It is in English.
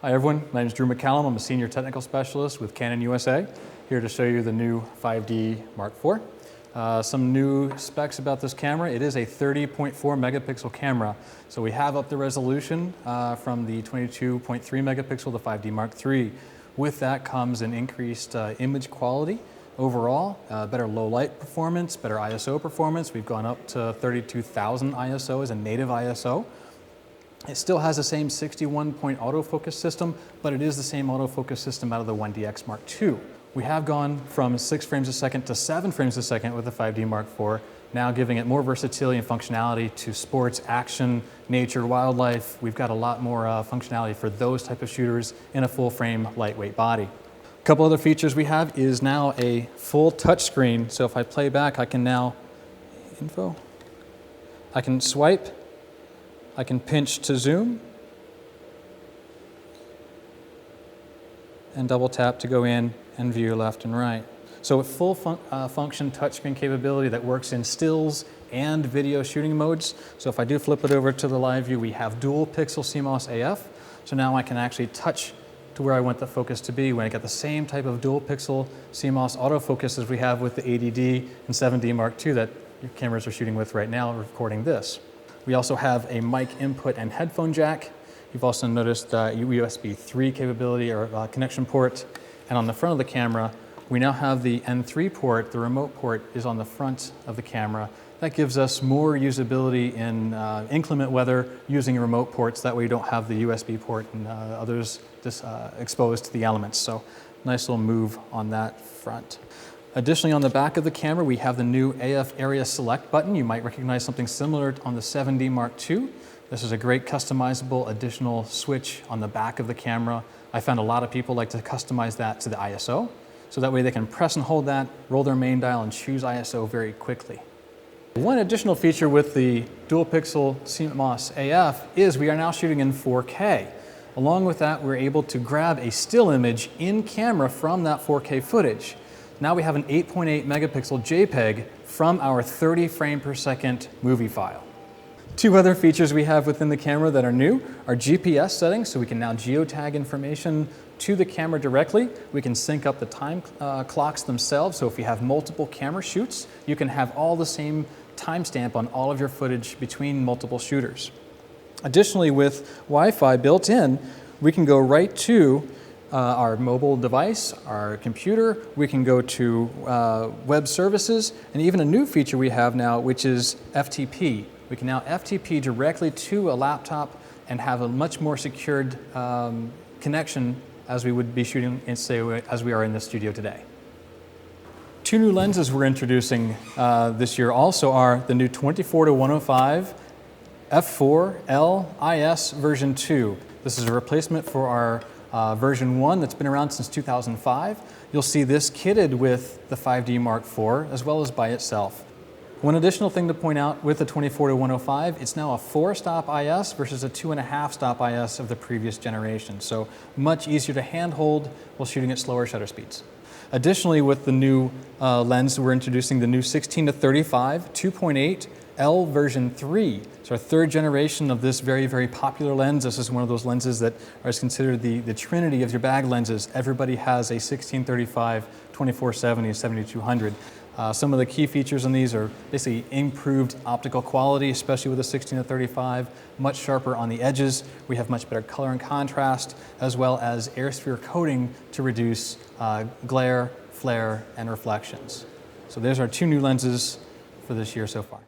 Hi everyone, my name is Drew McCallum. I'm a Senior Technical Specialist with Canon USA, here to show you the new 5D Mark IV. Some new specs about this camera. It is a 30.4 megapixel camera, so we have upped the resolution from the 22.3 megapixel to 5D Mark III. With that comes an increased image quality overall, better low light performance, better ISO performance. We've gone up to 32,000 ISO as a native ISO. It still has the same 61-point autofocus system, but it is the same autofocus system out of the 1DX Mark II. We have gone from 6 frames a second to 7 frames a second with the 5D Mark IV, now giving it more versatility and functionality to sports, action, nature, wildlife. We've got a lot more functionality for those type of shooters in a full-frame, lightweight body. A couple other features we have is now a full touchscreen. So if I play back, I can now, I can swipe, I can pinch to zoom, and double tap to go in and view left and right. So a full function touchscreen capability that works in stills and video shooting modes. So if I do flip it over to the live view, we have dual pixel CMOS AF. So now I can actually touch to where I want the focus to be when I get the same type of dual pixel CMOS autofocus as we have with the 80D and 7D Mark II that your cameras are shooting with right now, recording this. We also have a mic input and headphone jack. You've also noticed USB 3 capability or connection port. And on the front of the camera, we now have the N3 port. The remote port is on the front of the camera. That gives us more usability in inclement weather using remote ports. That way you don't have the USB port and others exposed to the elements. So nice little move on that front. Additionally, on the back of the camera, we have the new AF Area Select button. You might recognize something similar on the 7D Mark II. This is a great customizable additional switch on the back of the camera. I found a lot of people like to customize that to the ISO, so that way they can press and hold that, roll their main dial, and choose ISO very quickly. One additional feature with the dual pixel CMOS AF is we are now shooting in 4K. Along with that, we're able to grab a still image in camera from that 4K footage. Now we have an 8.8 megapixel JPEG from our 30 frame per second movie file. Two other features we have within the camera that are new are GPS settings, so we can now geotag information to the camera directly. We can sync up the time clocks themselves, so if you have multiple camera shoots, you can have all the same timestamp on all of your footage between multiple shooters. Additionally, with Wi-Fi built in, we can go right to our mobile device, our computer. We can go to web services, and even a new feature we have now, which is FTP. We can now FTP directly to a laptop and have a much more secured connection as we would be shooting, say, as we are in the studio today. Two new lenses we're introducing this year also are the new 24-105 f4 LIS version 2. This is a replacement for our version 1 that's been around since 2005. You'll see this kitted with the 5D Mark IV as well as by itself. One additional thing to point out with the 24-105, it's now a 4-stop IS versus a 2.5-stop IS of the previous generation. So much easier to handhold while shooting at slower shutter speeds. Additionally, with the new lens, we're introducing the new 16-35 2.8 L version 3. So our third generation of this very, very popular lens. This is one of those lenses that is considered the trinity of your bag lenses. Everybody has a 16-35, 24-70, 7200. Some of the key features on these are basically improved optical quality, especially with the 16-35, much sharper on the edges. We have much better color and contrast, as well as air sphere coating to reduce glare, flare, and reflections. So there's our two new lenses for this year so far.